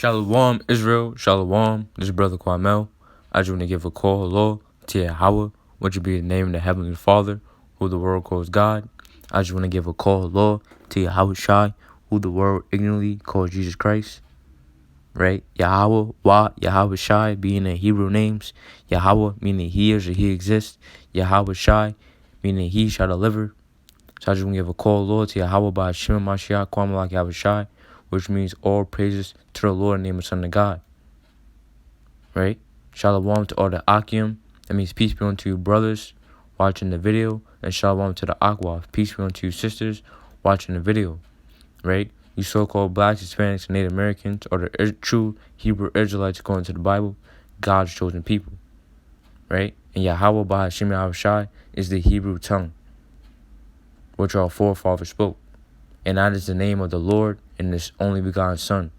Shalom, Israel. Shalom. This is Brother Kwamel. I just want to give a call, hello, to Yahweh, which would be the name of the Heavenly Father, who the world calls God. I just want to give a call, hello, to Yahweh Shai, who the world ignorantly calls Jesus Christ. Right? Yahweh, Yahweh Shai being the Hebrew names. Yahweh meaning he is or he exists. Yahweh Shai meaning he shall deliver. So I just want to give a call, Lord, to Yahweh by Hashem Mashiach, Kwam Yahweh Shai, which means all praises to the Lord in the name of Son of God. Right? Shalom to all the Akim. That means peace be unto you, brothers, watching the video. And shalom to the Akwaf. Peace be unto you, sisters, watching the video. Right? You so-called blacks, Hispanics, and Native Americans are the true Hebrew Israelites according to the Bible, God's chosen people. Right? And Yahweh by Hashem Yahweh Shai is the Hebrew tongue, which our forefathers spoke. And that is the name of the Lord and His only begotten Son,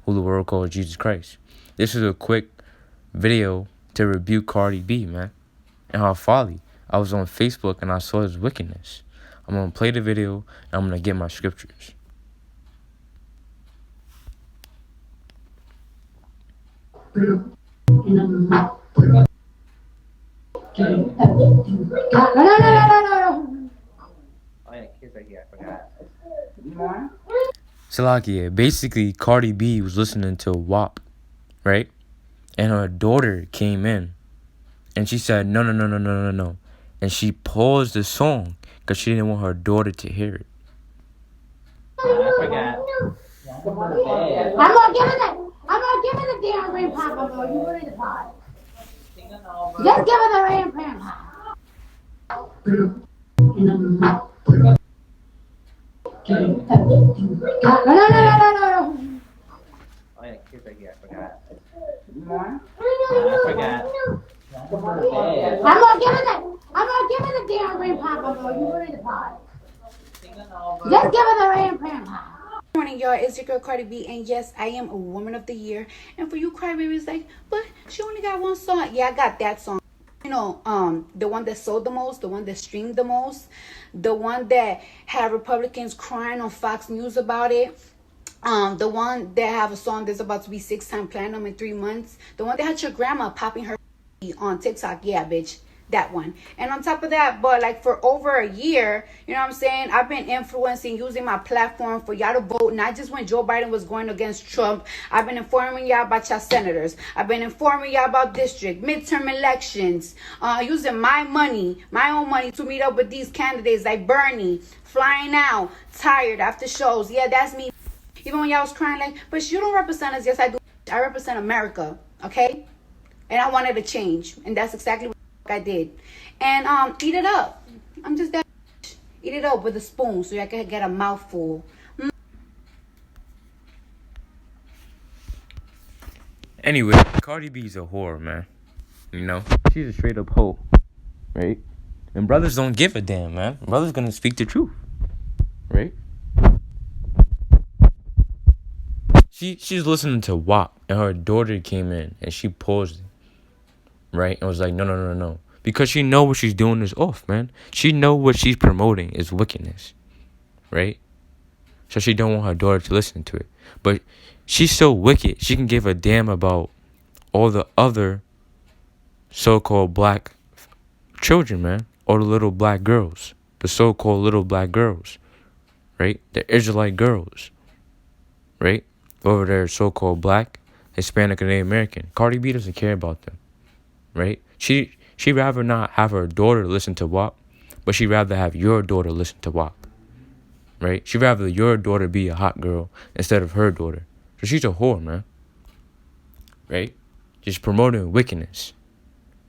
who the world calls Jesus Christ. This is a quick video to rebuke Cardi B, man, and her folly. I was on Facebook and I saw his wickedness. I'm going to play the video and I'm going to get my scriptures. Salakia, basically Cardi B was listening to WAP, right? And her daughter came in and she said, no. And she paused the song because she didn't want her daughter to hear it. I forgot. I'm not giving the damn ring pop, bro. You ready to pot? Just give her the ring pop. No. Oh yeah, kids right here. I forgot. I forgot. I'm not giving the damn ring pop, bro. You ready to pot? Just give her the ring pop. Good morning, y'all. It's your girl Cardi B, and yes, I am a woman of the year. And for you crybabies, like, but she only got one song. Yeah, I got that song. You know, the one that sold the most, the one that streamed the most, the one that had Republicans crying on Fox News about it. The one that have a song that's about to be 6-time platinum in 3 months. The one that had your grandma popping her on TikTok. Yeah, bitch. That one. And on top of that, but like for over a year, you know what I'm saying, I've been influencing, using my platform for y'all to vote, not just when Joe Biden was going against Trump. I've been informing y'all about y'all senators. I've been informing y'all about district, midterm elections, using my money, my own money, to meet up with these candidates like Bernie, flying out, tired after shows. Yeah, that's me. Even when y'all was crying like, but you don't represent us. Yes, I do. I represent America, okay? And I wanted to change, and that's exactly what I did. And eat it up. I'm just that. Eat it up with a spoon so I can get a mouthful. Anyway, Cardi B's a whore, man. You know, she's a straight up hoe, right? And brothers don't give a damn, man. Brothers gonna speak the truth, right? She's listening to WAP, and her daughter came in and she paused it, right? And was like, no. Because she know what she's doing is off, man. She know what she's promoting is wickedness, right? So she don't want her daughter to listen to it. But she's so wicked, she can give a damn about all the other so-called black children, man. All the little black girls. The so-called little black girls, right? The Israelite girls, right? Over there, so-called black, Hispanic, or Native American. Cardi B doesn't care about them, right? She'd rather not have her daughter listen to WAP, but she'd rather have your daughter listen to WAP, right? She'd rather your daughter be a hot girl instead of her daughter. So she's a whore, man, right? Just promoting wickedness,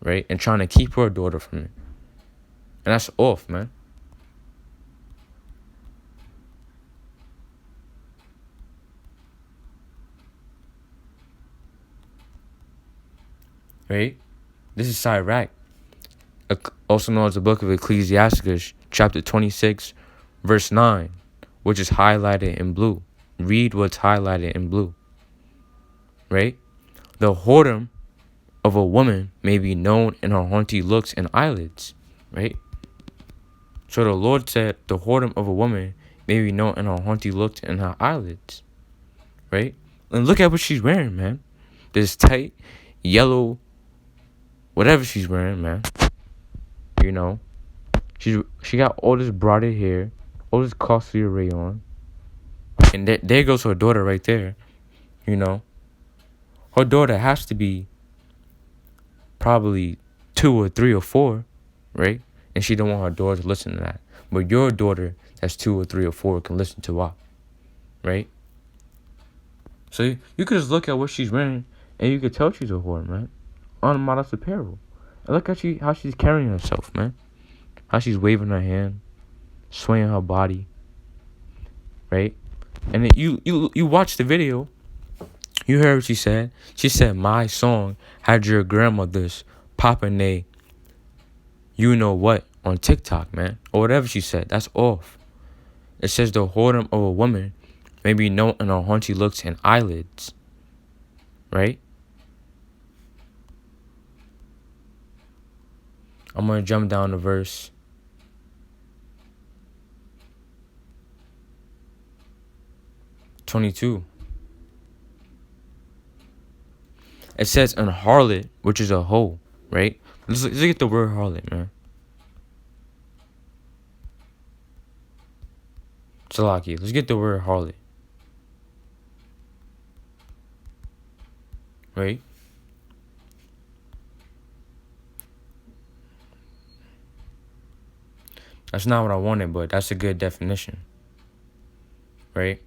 right? And trying to keep her daughter from it. And that's off, man. Right? This is Sirach, also known as the book of Ecclesiasticus, chapter 26, verse 9, which is highlighted in blue. Read what's highlighted in blue. Right? The whoredom of a woman may be known in her haughty looks and eyelids. Right? So the Lord said the whoredom of a woman may be known in her haughty looks and her eyelids. Right? And look at what she's wearing, man. This tight, yellow, whatever she's wearing, man. You know, she got all this braided hair, all this costly array on. And there goes her daughter right there, you know. Her daughter has to be probably 2 or 3 or 4, right? And she don't want her daughter to listen to that. But your daughter that's 2 or 3 or 4 can listen to WAP, right? So you could just look at what she's wearing and you could tell she's a whore, man. On modest apparel. And look at how she's carrying herself, man. How she's waving her hand, swaying her body, right? And then you watch the video. You heard what she said. She said, my song had your grandmother's popping they, you know what, on TikTok, man. Or whatever she said. That's off. It says the whoredom of a woman may be known in her haunchy looks and eyelids. Right? I'm going to jump down to verse 22. It says an harlot, which is a hoe, right? Let's look at the word harlot, man. Salaki, let's get the word harlot. Right? That's not what I wanted, but that's a good definition. Right?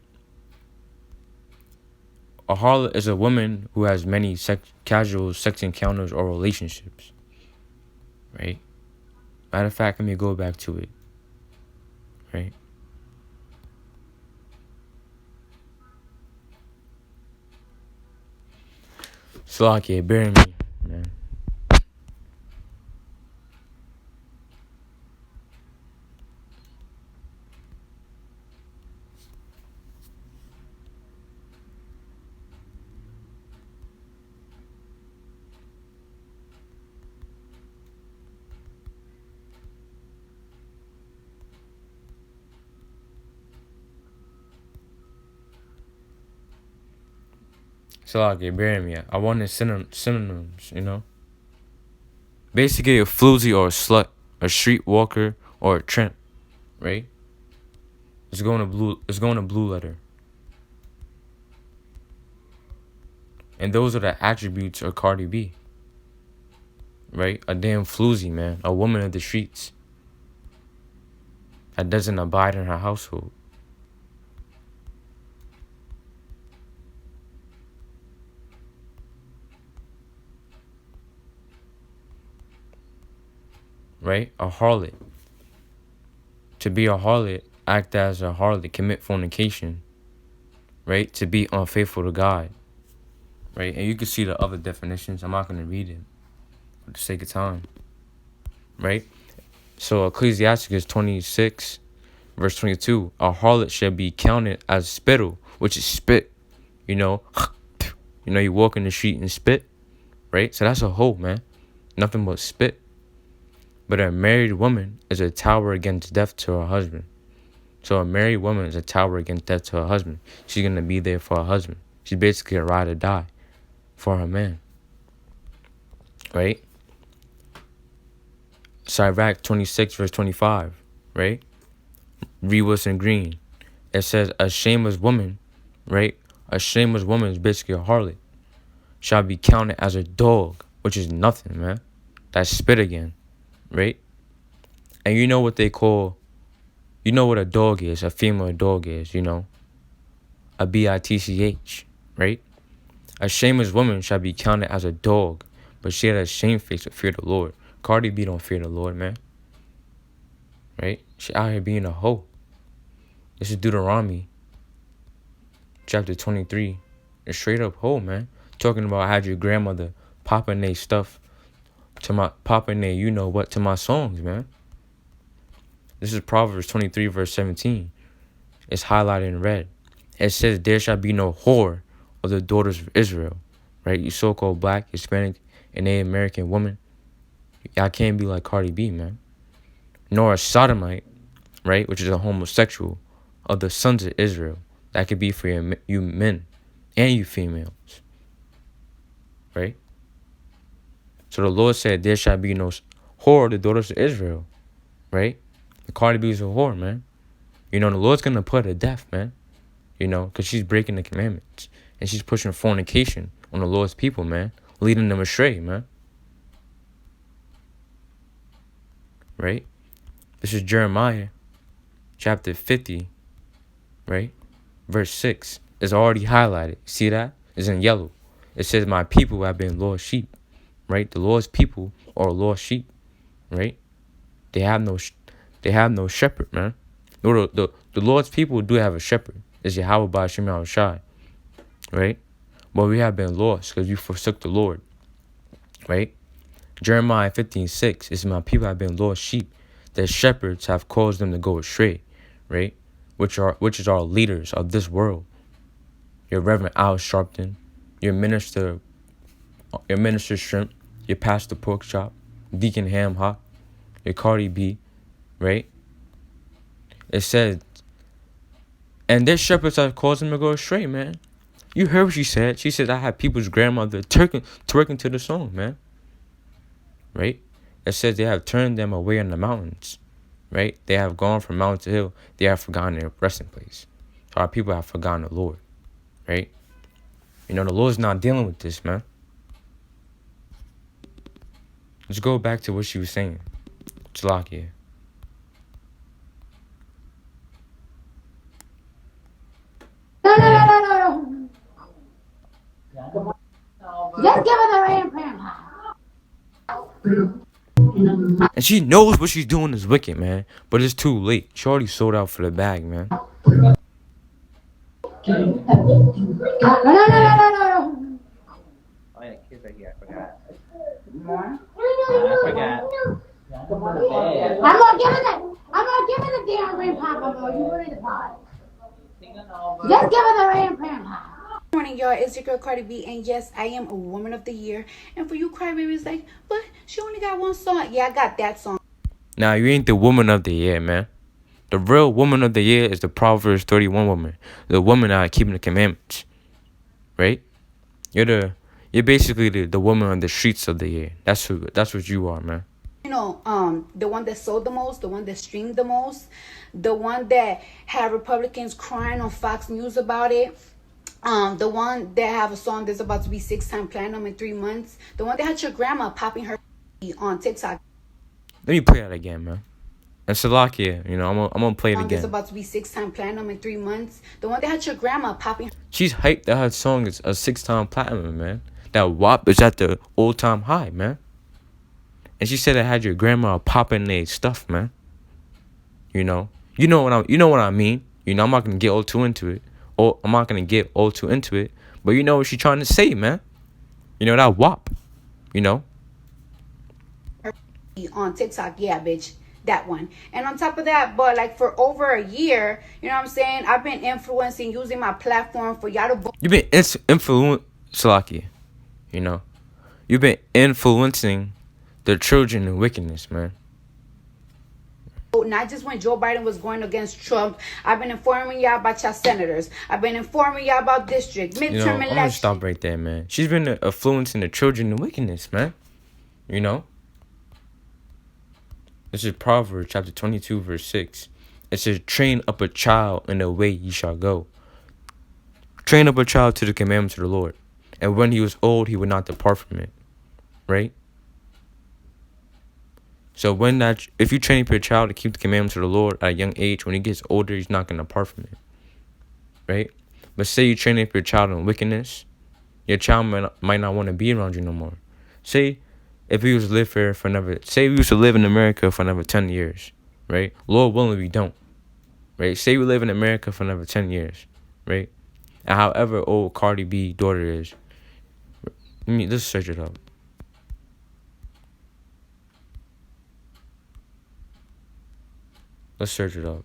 A harlot is a woman who has many casual sex encounters or relationships. Right? Matter of fact, let me go back to it. Right? Salaki, bear me, man. Salaki, bear me. I wanted synonyms, you know? Basically, a floozy or a slut, a streetwalker, or a tramp, right? It's going to blue letter. And those are the attributes of Cardi B. Right? A damn floozy, man. A woman of the streets. That doesn't abide in her household. Right? A harlot. To be a harlot, act as a harlot, commit fornication. Right? To be unfaithful to God. Right? And you can see the other definitions. I'm not going to read it for the sake of time. Right? So Ecclesiasticus 26, verse 22. A harlot shall be counted as spittle, which is spit. You know, you walk in the street and spit. Right? So that's a hoe, man. Nothing but spit. But a married woman is a tower against death to her husband. So a married woman is a tower against death to her husband. She's going to be there for her husband. She's basically a ride or die for her man. Right? Sirach 26 verse 25. Right? Read what's in green. It says a shameless woman. Right? A shameless woman is basically a harlot. Shall be counted as a dog. Which is nothing, man. That's spit again. Right? And you know what they call, you know what a dog is, a female dog is, you know. A bitch, right? A shameless woman shall be counted as a dog, but she had a shamefaced to fear the Lord. Cardi B don't fear the Lord, man. Right? She out here being a hoe. This is Deuteronomy, chapter 23. A straight up hoe, man. Talking about how your grandmother popping they stuff to my popping they you know what to my songs, man. This is Proverbs 23 verse 17. It's highlighted in red. It says there shall be no whore of the daughters of Israel. Right? You so-called black, Hispanic, and Native American woman. Y'all can't be like Cardi B, man. Nor a sodomite, right? Which is a homosexual of the sons of Israel. That could be for you men and you females, right? So the Lord said, there shall be no whore, the daughters of Israel, right? The Cardi B is a whore, man. The Lord's going to put her to death, man. Because she's breaking the commandments. And she's pushing fornication on the Lord's people, man. Leading them astray, man. Right? This is Jeremiah chapter 50, right? Verse 6. It's already highlighted. See that? It's in yellow. It says, my people have been lost sheep, right? The Lord's people are lost sheep, right? They have no shepherd, man. The Lord's people do have a shepherd. It's Yahweh Ba'ashem Yahushai, right? But we have been lost because we forsook the Lord, right? Jeremiah 15:6 is my people have been lost sheep. Their shepherds have caused them to go astray, right? Which is our leaders of this world. Your Reverend Al Sharpton, your minister Shrimp, your pastor Pork Chop, Deacon Ham Hock, your Cardi B, right? It said, and their shepherds have caused them to go astray, man. You heard what she said. She said, I had people's grandmother twerking to the song, man. Right? It says they have turned them away on the mountains. Right? They have gone from mountain to hill. They have forgotten their resting place. So our people have forgotten the Lord. Right? The Lord's not dealing with this, man. Let's go back to what she was saying. Jalaki. No. Just give her the ram pam. And she knows what she's doing is wicked, man. But it's too late. She already sold out for the bag, man. No. Oh yeah, kids right here. I forgot. More? I forgot. I'm not giving the damn ram papa, bro. You ready to pot? Just give her the ram pam. Good morning, y'all. It's your girl Cardi B, and yes, I am a woman of the year. And for you crybabies, like, but she only got one song. Yeah, I got that song. Now, you ain't the woman of the year, man. The real woman of the year is the Proverbs 31 woman. The woman out keeping the commandments. Right? You're basically the woman on the streets of the year. That's what you are, man. The one that sold the most, the one that streamed the most, the one that had Republicans crying on Fox News about it. The one that have a song that's about to be 6-time platinum in 3 months. The one that had your grandma popping her on TikTok. Let me play that again, man. And Salakia, I'm gonna play it again. It's about to be 6-time platinum in 3 months. The one that had your grandma popping. She's hyped that her song is a 6-time platinum, man. That WAP is at the all-time high, man. And she said it had your grandma popping their stuff, man. You know what I mean. I'm not gonna get all too into it. But you know what she's trying to say, man. That WAP. On TikTok, yeah, bitch. That one. And on top of that, but like for over a year, you know what I'm saying? I've been influencing, using my platform for y'all to. You've been Salaki. You've been influencing the children in wickedness, man. Not just when Joe Biden was going against Trump. I've been informing y'all about y'all senators. I've been informing y'all about district, midterm elections. I'm gonna stop right there, man. She's been influencing the children in wickedness, man. This is Proverbs chapter 22, verse 6. It says, train up a child in the way ye shall go. Train up a child to the commandments of the Lord. And when he was old, he would not depart from it. Right? So if you train up your child to keep the commandments of the Lord at a young age, when he gets older, he's not going to depart from it. Right? But say you train up your child in wickedness, your child might not want to be around you no more. Say we used to live in America for another 10 years, right? Lord willing, we don't, right? Say we live in America for another 10 years, right? And however old Cardi B daughter is, let's search it up. Let's search it up.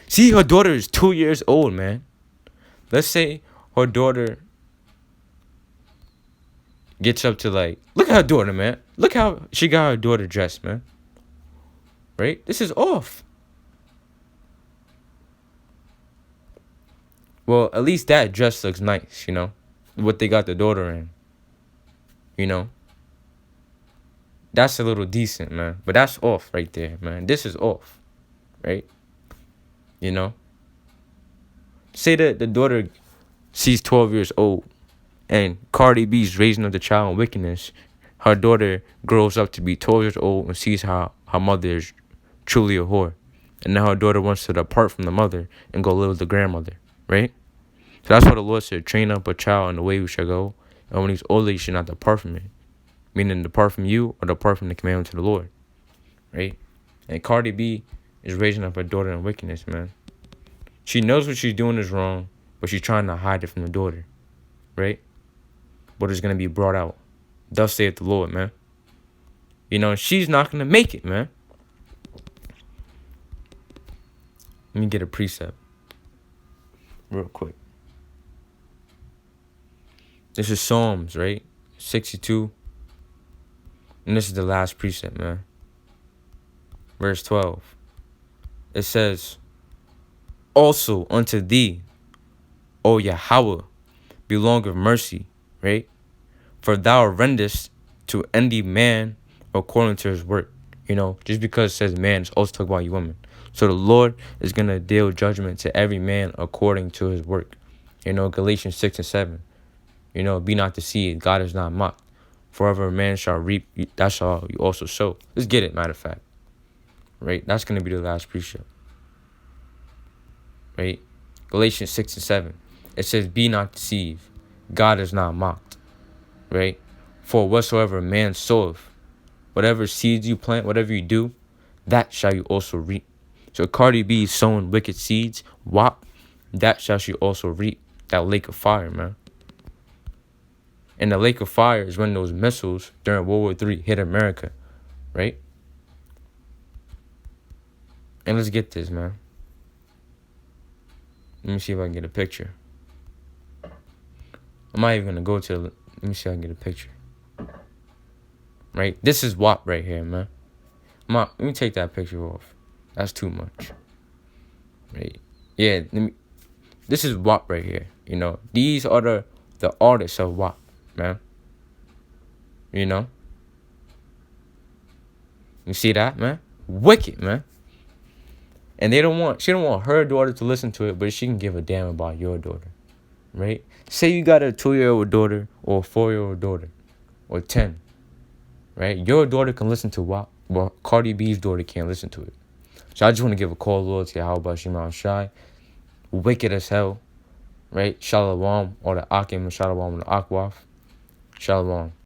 See, her daughter is 2 years old, man. Let's say her daughter gets up to like, look at her daughter, man. Look how she got her daughter dressed, man. Right? This is off. Well, at least that dress looks nice, you know? What they got the daughter in. You know? That's a little decent, man. But that's off right there, man. This is off. Right? You know? Say that the daughter she's 12 years old and Cardi B's raising up the child in wickedness. Her daughter grows up to be 12 years old and sees how her mother is truly a whore. And now her daughter wants to depart from the mother and go live with the grandmother. Right? So that's what the Lord said. Train up a child in the way we shall go. And when he's older, he should not depart from it. Meaning depart from you or depart from the commandment of the Lord. Right? And Cardi B is raising up her daughter in wickedness, man. She knows what she's doing is wrong, but she's trying to hide it from the daughter. Right? But it's going to be brought out. Thus saith the Lord, man. You know, she's not going to make it, man. Let me get a precept. Real quick. This is Psalms, right? 62. And this is the last precept, man. Verse 12. It says, also unto thee, O Yahweh, belongeth mercy, right? For thou rendest to any man according to his work. You know, just because it says man, it's also talking about you women. So the Lord is going to deal judgment to every man according to his work. You know, Galatians 6 and 7. You know, be not deceived. God is not mocked. Forever a man shall reap, that shall you also sow. Let's get it, matter of fact. Right? That's going to be the last precept. Right? Galatians 6 and 7. It says, be not deceived. God is not mocked. Right? For whatsoever a man soweth, whatever seeds you plant, whatever you do, that shall you also reap. So Cardi B is sowing wicked seeds. WAP, that shall she also reap. That lake of fire, man. And the lake of fire is when those missiles during World War III hit America, right? And let's get this, man. Let me see if I can get a picture. I'm not even going to go to... Let me see if I can get a picture. Right? This is WAP right here, man. Let me take that picture off. That's too much. Right? Yeah, this is WAP right here. You know, these are the artists of WAP, man. You know? You see that, man? Wicked, man. And she don't want her daughter to listen to it, but she can give a damn about your daughter. Right? Say you got a 2-year-old daughter or a 4-year-old daughter or 10. Right? Your daughter can listen to WAP, but Cardi B's daughter can't listen to it. So I just want to give a call, Lord, to Yahweh Shema Shai. Wicked as hell. Right? Shalom or the Akim, Shalom or the Akwaf. Shalom.